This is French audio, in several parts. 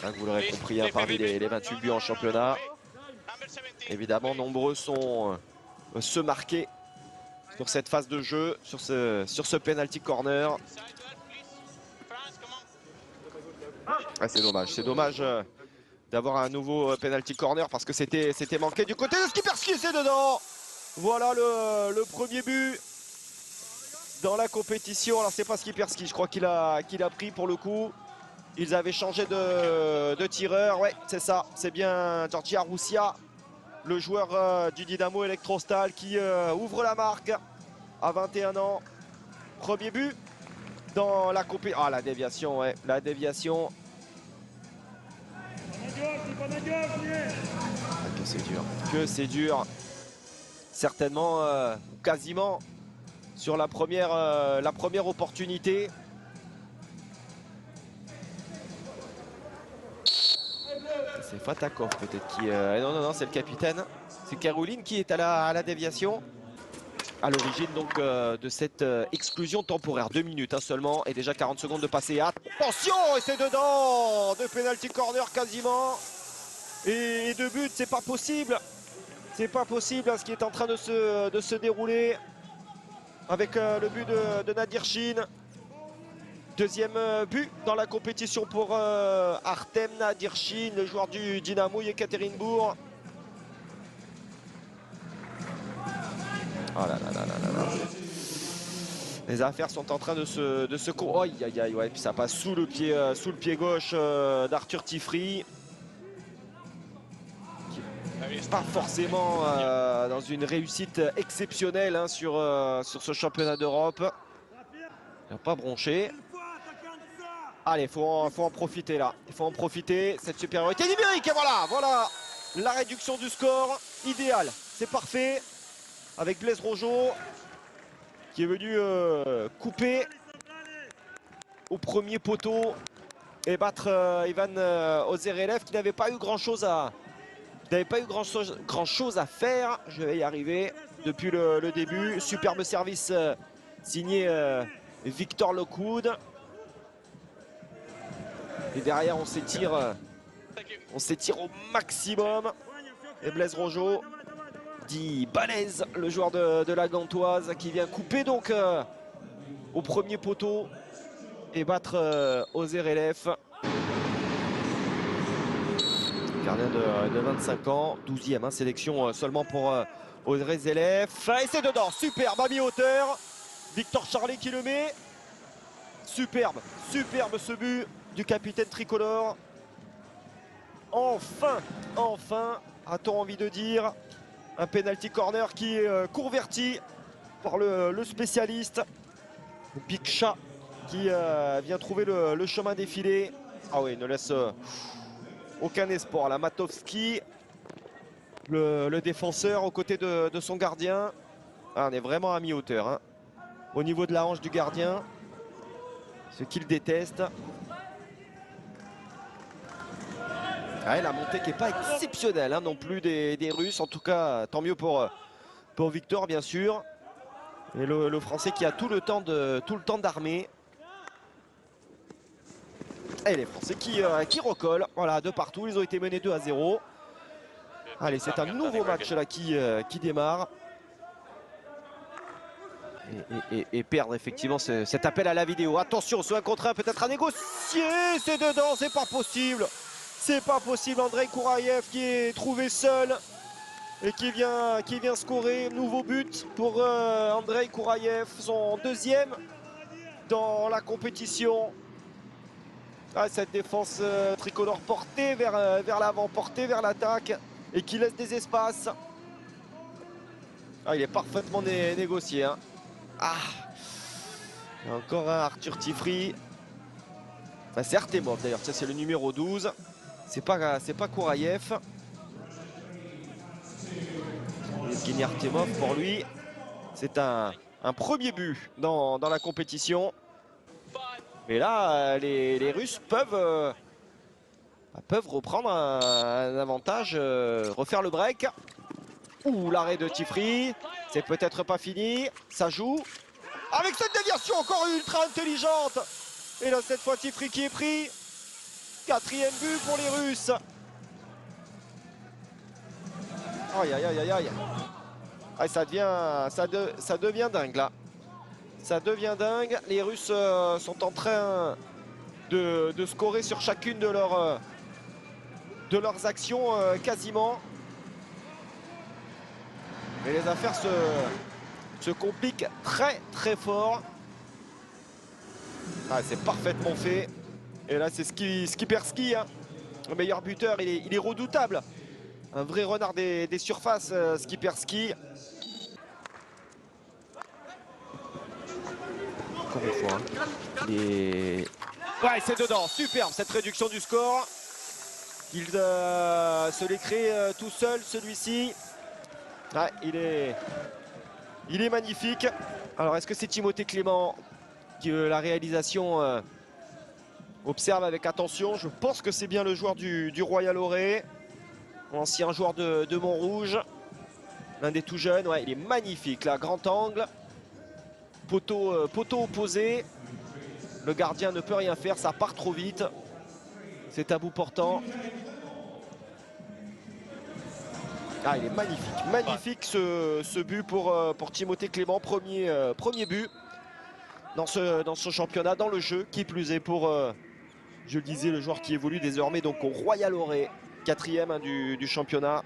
Hein, vous l'aurez compris, hein, parmi les 28 buts en championnat. Évidemment, nombreux sont se marquer sur cette phase de jeu, sur ce penalty corner. Ah, c'est dommage d'avoir un nouveau penalty corner parce que c'était manqué du côté de Skiperski, c'est dedans. Voilà le premier but dans la compétition. Alors c'est pas Skiperski, je crois qu'il a pris pour le coup. Ils avaient changé de tireur, ouais c'est ça, c'est bien Georgi Aroussia, le joueur du Dynamo Electrostal qui ouvre la marque à 21 ans. Premier but dans la compétition. Ah la déviation, ouais, la déviation. Ah, que c'est dur. Certainement, quasiment sur la première opportunité. C'est Fatakov peut-être qui... non, c'est le capitaine. C'est Caroline qui est à la déviation. À l'origine donc de cette exclusion temporaire. 2 minutes hein, seulement et déjà 40 secondes de passer. Attention, et c'est dedans. De penalty corner quasiment. Et 2 buts, c'est pas possible. C'est pas possible hein, ce qui est en train de se dérouler. Avec le but de Nadir Chine. Deuxième but dans la compétition pour Artem Nadir-Chine, le joueur du Dynamo Yekaterinbourg. Oh là là là là là. Les affaires sont en train de se oh, aïe aïe aïe, ouais, puis ça passe sous le pied gauche d'Arthur Tifri. Pas forcément dans une réussite exceptionnelle hein, sur ce championnat d'Europe. Il n'a pas bronché. Allez, il faut en profiter là. Il faut en profiter, cette supériorité numérique. Et voilà la réduction du score. Idéal, c'est parfait. Avec Blaise Rojo qui est venu couper au premier poteau et battre Ivan Ozerelev qui n'avait pas eu grand chose à faire. Je vais y arriver depuis le début. Superbe service signé Victor Lockwood. Et derrière, on s'étire au maximum. Et Blaise Rojo dit balèze, le joueur de la Gantoise, qui vient couper donc au premier poteau et battre Ozerelev. Gardien de 25 ans, 12e hein, sélection seulement pour Ozerelev. Et c'est dedans, superbe à mi-hauteur. Victor Charlet qui le met. Superbe ce but du capitaine tricolore. Enfin, a-t-on envie de dire, un penalty corner qui est converti par le spécialiste Bikcha qui vient trouver le chemin défilé. Ah oui, il ne laisse aucun espoir là. Matovski, le défenseur aux côtés de son gardien. Ah, on est vraiment à mi-hauteur hein, au niveau de la hanche du gardien, ce qu'il déteste. Ouais, la montée qui n'est pas exceptionnelle hein, non plus des Russes. En tout cas, tant mieux pour Victor, bien sûr. Et le Français qui a tout le temps d'armer. Et les Français qui recollent. Voilà, de partout. Ils ont été menés 2-0. Allez, c'est un nouveau match là qui démarre. Et perdre effectivement cet appel à la vidéo. Attention, ce 1 contre 1 peut-être à négocier. C'est dedans, c'est pas possible. C'est pas possible, Andrei Kouraïev qui est trouvé seul et qui vient scorer. Nouveau but pour Andrei Kouraïev, son 2e dans la compétition. Ah, cette défense tricolore portée vers l'avant, portée vers l'attaque et qui laisse des espaces. Ah, il est parfaitement négocié. Hein. Ah, et encore un Arthur Tifri. Enfin, c'est Artemov d'ailleurs, ça c'est le numéro 12. C'est pas Kouraïev. Evgeny Artemov pour lui. C'est un premier but dans la compétition. Mais là, les Russes peuvent reprendre un avantage, refaire le break. Ouh, l'arrêt de Tifri. C'est peut-être pas fini. Ça joue. Avec cette déviation encore ultra intelligente. Et là, cette fois, Tifri qui est pris. 4e but pour les Russes. Aïe aïe aïe aïe aïe. Ah, ça devient dingue là. Ça devient dingue. Les Russes sont en train de scorer sur chacune de leurs actions quasiment. Mais les affaires se compliquent très très fort. Ah, c'est parfaitement fait. Et là c'est Skipperski, hein. Le meilleur buteur, il est redoutable. Un vrai renard des surfaces, Skipperski. Encore une fois. Hein. Ouais, c'est dedans. Superbe cette réduction du score. Il se l'est créé tout seul, celui-ci. Ouais, il est magnifique. Alors, est-ce que c'est Timothée Clément qui la réalisation observe avec attention? Je pense que c'est bien le joueur du Royal Auray. Ancien joueur de Montrouge. L'un des tout jeunes. Ouais, il est magnifique là, grand angle. Poteau opposé. Le gardien ne peut rien faire, ça part trop vite. C'est à bout portant. Ah, il est magnifique, magnifique ce but pour Timothée Clément, premier but dans ce championnat, dans le jeu, qui plus est pour, je le disais, le joueur qui évolue désormais donc au Royal Auray, 4e hein, du championnat.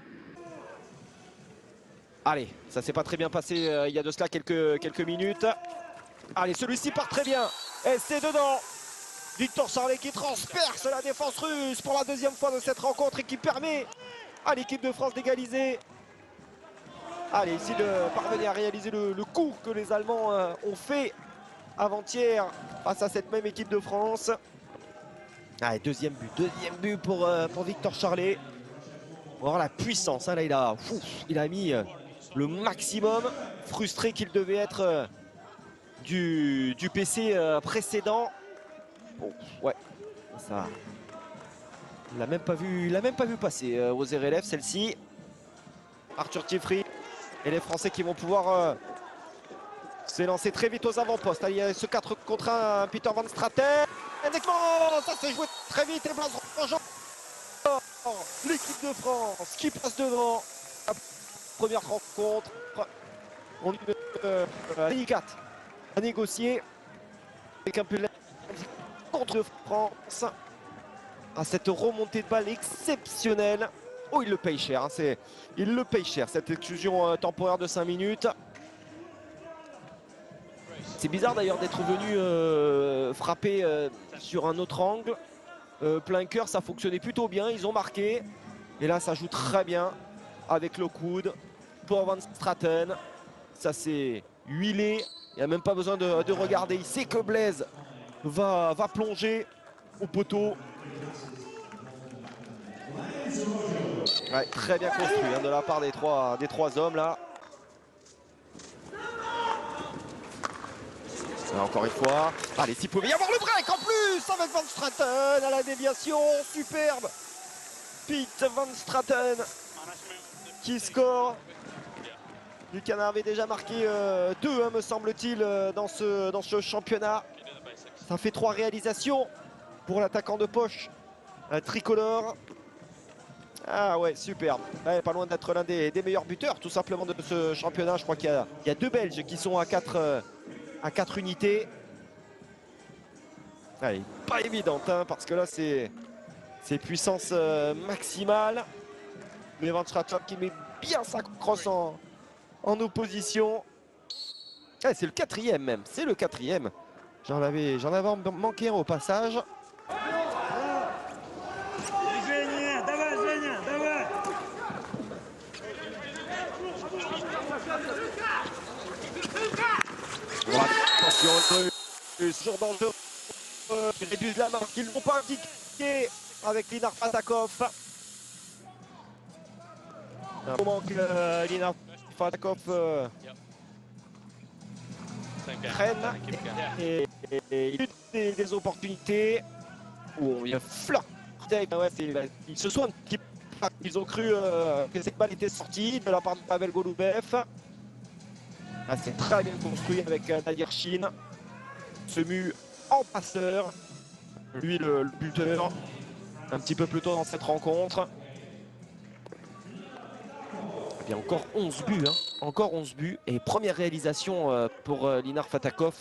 Allez, ça s'est pas très bien passé il y a de cela quelques minutes. Allez, celui-ci part très bien, et c'est dedans. Victor Charlet qui transperce la défense russe pour la 2e fois de cette rencontre et qui permet à l'équipe de France d'égaliser. Allez, ici de parvenir à réaliser le coup que les Allemands ont fait avant-hier face à cette même équipe de France. Allez, deuxième but pour Victor Charlet. On va voir la puissance, hein. Là il a mis le maximum, frustré qu'il devait être du PC précédent. Bon, ouais, ça... Il l'a même pas vu passer aux RLF celle-ci. Arthur Thieffry et les Français qui vont pouvoir s'élancer très vite aux avant-postes. Il y a ce 4 contre 1, Peter Van Straten. Ça s'est joué très vite et Blaise Roger. L'équipe de France qui passe devant. La première rencontre. On délicate à négocier avec un peu contre France. À cette remontée de balle exceptionnelle. Oh, il le paye cher, hein. Il le paye cher, cette exclusion temporaire de 5 minutes. C'est bizarre d'ailleurs d'être venu frapper sur un autre angle. Plein cœur, ça fonctionnait plutôt bien, ils ont marqué. Et là, ça joue très bien avec le coude pour Van Straten. Ça s'est huilé, il n'y a même pas besoin de regarder. Il sait que Blaise va plonger au poteau. Ouais, très bien construit hein, de la part des trois hommes là. Encore une fois. Allez, s'il pouvait y avoir le break en plus avec Van Straten à la déviation. Superbe. Pete Van Straten qui score. Buchanan avait déjà marqué 2 hein, me semble-t-il dans ce championnat. Ça fait 3 réalisations pour l'attaquant de poche tricolore. Ah ouais, superbe. Ouais, pas loin d'être l'un des meilleurs buteurs tout simplement de ce championnat. Je crois qu'il y a 2 Belges qui sont à 4 unités. Allez, pas évidente hein, parce que là c'est puissance maximale. Mais Van Straten qui met bien sa crosse en opposition. Ouais, c'est le 4e même, c'est le 4e. J'en avais manqué un au passage. Attention, toujours dangereux. Ils réduisent la marque, ils ne vont pas indiquer avec Linar Fatakov. Un moment que Linar Fatakov traîne et il y a des opportunités où il y a fleur. Ouais, ils se sont un petit peu. Ils ont cru que cette balle était sortie de la part de Pavel Golubev. Ah, c'est très bien construit avec Nadir Chine. Se mue en passeur. Lui le buteur. un petit peu plus tôt dans cette rencontre. Eh bien, encore 11 buts, hein. Encore 11 buts. Et première réalisation pour Linar Fatakov